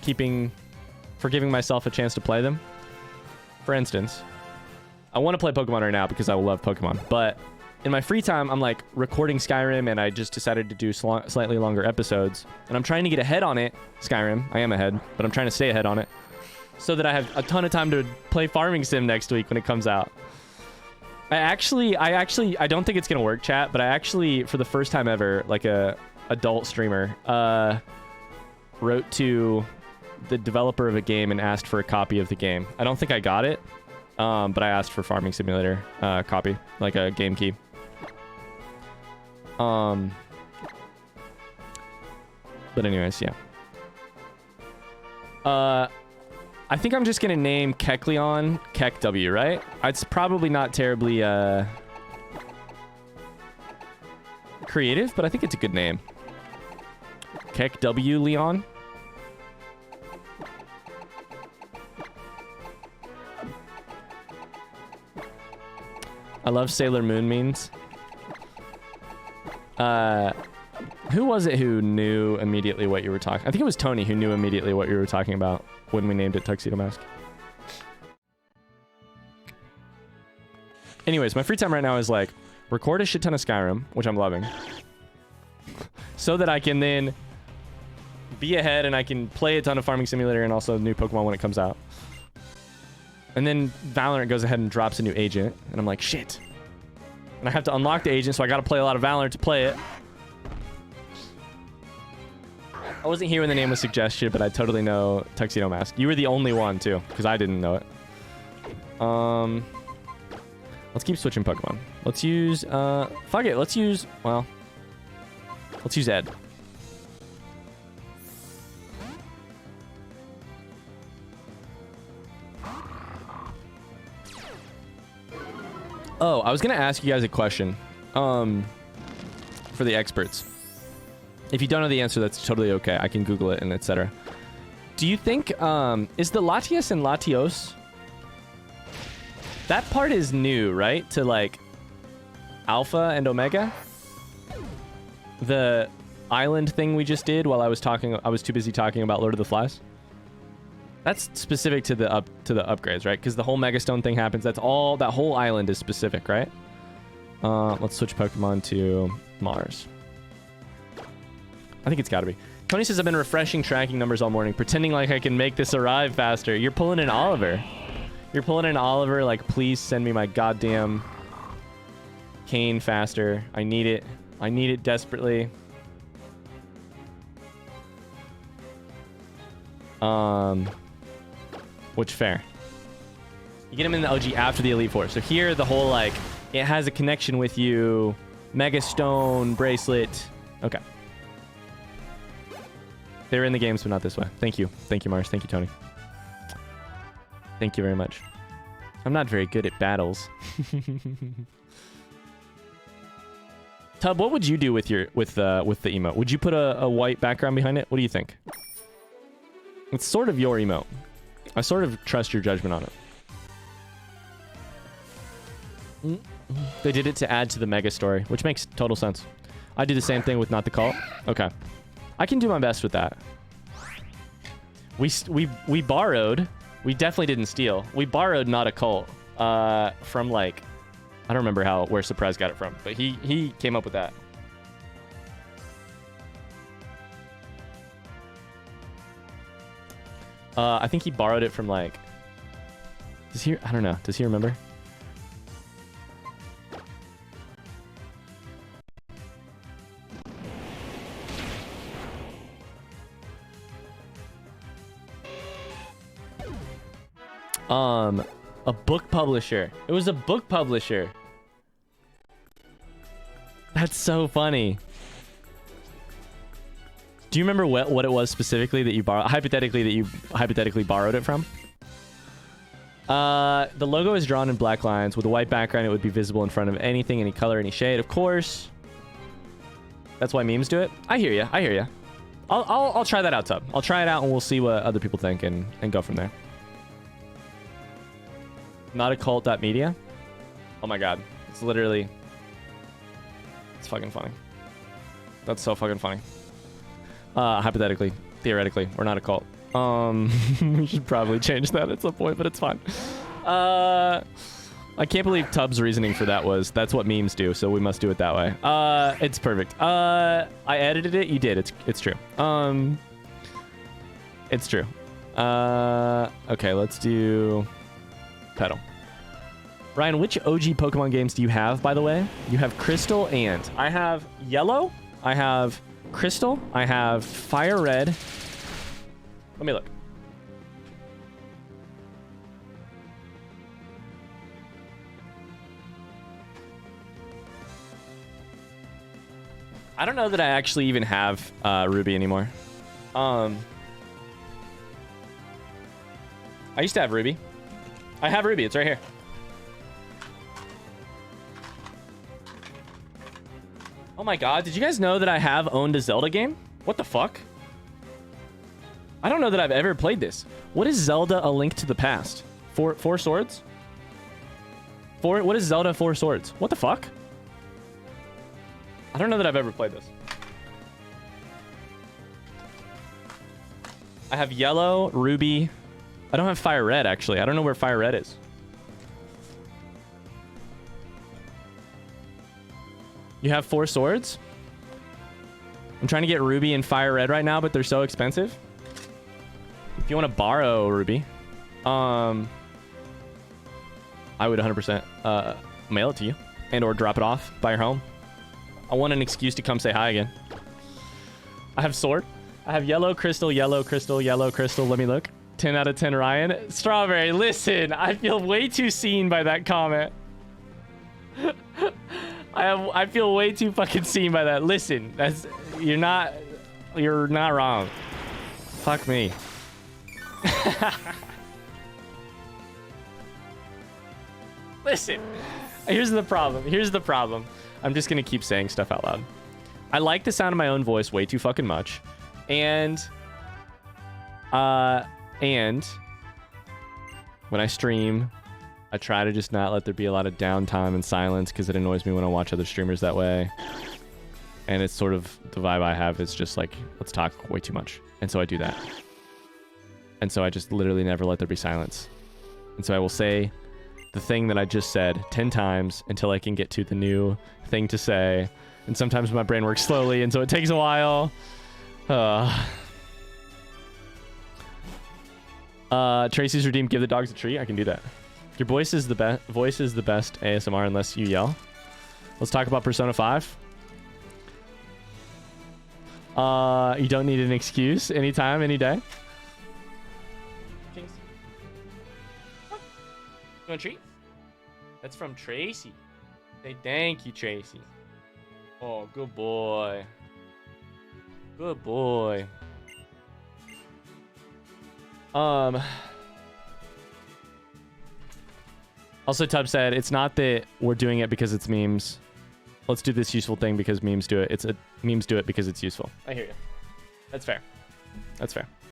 giving myself a chance to play them. For instance, I want to play Pokemon right now because I love Pokemon. But in my free time, I'm like recording Skyrim, and I just decided to do slightly longer episodes. And I'm trying to get ahead on it. Skyrim, I am ahead, but I'm trying to stay ahead on it so that I have a ton of time to play Farming Sim next week when it comes out. I don't think it's gonna work, chat, but I actually, for the first time ever, like a adult streamer, wrote to the developer of a game and asked for a copy of the game. I don't think I got it, but I asked for Farming Simulator copy, like a game key. But anyways, yeah. I think I'm just gonna name Kecleon Kek W, right? It's probably not terribly creative, but I think it's a good name. Kek W Leon. I love Sailor Moon memes. Who was it who knew immediately what you were talking? I think it was Tony who knew immediately what you were talking about when we named it Tuxedo Mask. Anyways, my free time right now is like record a shit ton of Skyrim, which I'm loving, so that I can then be ahead and I can play a ton of Farming Simulator and also new Pokemon when it comes out. And then Valorant goes ahead and drops a new agent, and I'm like, shit. And I have to unlock the agent, so I gotta play a lot of Valorant to play it. I wasn't here when the name was suggested, but I totally know Tuxedo Mask. You were the only one, too, because I didn't know it. Let's keep switching Pokemon. Let's use, fuck it, let's use, well, let's use Ed. Oh, I was going to ask you guys a question, for the experts. If you don't know the answer, that's totally okay. I can Google it and etc. Do you think, is the Latias and Latios, that part is new, right? To like Alpha and Omega? The island thing we just did while I was talking, I was too busy talking about Lord of the Flies. That's specific to the upgrades, right? Because the whole Megastone thing happens. That's all, that whole island is specific, right? Let's switch Pokemon to Mars. I think it's got to be. Tony says, I've been refreshing tracking numbers all morning, pretending like I can make this arrive faster. You're pulling an Oliver. You're pulling an Oliver, like, please send me my goddamn cane faster. I need it. I need it desperately. Which fair. You get him in the OG after the Elite Four. So here, the whole, like, it has a connection with you. Mega Stone, bracelet. Okay. They're in the games, but not this way. Thank you. Thank you, Mars. Thank you, Tony. Thank you very much. I'm not very good at battles. Tub, what would you do with your with the emote? Would you put a white background behind it? What do you think? It's sort of your emote. I sort of trust your judgment on it. They did it to add to the mega story, which makes total sense. I do the same thing with Not the Cult. Okay. I can do my best with that. We borrowed. We definitely didn't steal. We borrowed Not a Cult from, like, I don't remember where Surprise got it from, but he came up with that. I think he borrowed it from, like, I don't know. Does he remember? A book publisher. It was a book publisher. That's so funny. Do you remember what it was specifically that you borrowed? Hypothetically borrowed it from? The logo is drawn in black lines with a white background. It would be visible in front of anything, any color, any shade. Of course. That's why memes do it. I hear you. I hear you. I'll try that out, Tub. I'll try it out and we'll see what other people think and go from there. Not a cult.media. Oh my god. It's literally... It's fucking funny. That's so fucking funny. Hypothetically, theoretically, we're not a cult. We should probably change that at some point, but it's fine. I can't believe Tubbs' reasoning for that was that's what memes do, so we must do it that way. It's perfect. I edited it. You did. It's true. It's true. Okay, let's do Petal. Ryan, which OG Pokemon games do you have, by the way? You have Crystal and... I have Yellow. I have Crystal. I have Fire Red. Let me look. I don't know that I actually even have Ruby anymore. I used to have Ruby. I have Ruby. It's right here. Oh my god, did you guys know that I have owned a Zelda game? What the fuck? I don't know that I've ever played this. What is Zelda: A Link to the Past? Four Swords? What is Zelda: Four Swords? What the fuck? I don't know that I've ever played this. I have Yellow, Ruby. I don't have Fire Red, actually. I don't know where Fire Red is. You have Four Swords? I'm trying to get Ruby and Fire Red right now, but they're so expensive. If you want to borrow Ruby, I would 100% mail it to you and or drop it off by your home. I want an excuse to come say hi again. I have Sword. I have Yellow, Crystal, Yellow, Crystal, Yellow, Crystal. Let me look. 10 out of 10, Ryan. Strawberry, listen. I feel way too seen by that comment. I feel way too fucking seen by that. Listen, you're not wrong. Fuck me. Listen, here's the problem. I'm just gonna keep saying stuff out loud. I like the sound of my own voice way too fucking much, and when I stream, I try to just not let there be a lot of downtime and silence because it annoys me when I watch other streamers that way. And it's sort of the vibe I have is just like, let's talk way too much. And so I do that. And so I just literally never let there be silence. And so I will say the thing that I just said 10 times until I can get to the new thing to say. And sometimes my brain works slowly, and so it takes a while. Tracy's redeemed, give the dogs a treat. I can do that. Your voice is the best ASMR unless you yell. Let's talk about Persona 5. You don't need an excuse. Anytime, any day. Kings. You want a treat? That's from Tracy. Say thank you, Tracy. Oh, good boy. Good boy. Also, Tub said, it's not that we're doing it because it's memes. Let's do this useful thing because memes do it. Memes do it because it's useful. I hear you. That's fair. That's fair.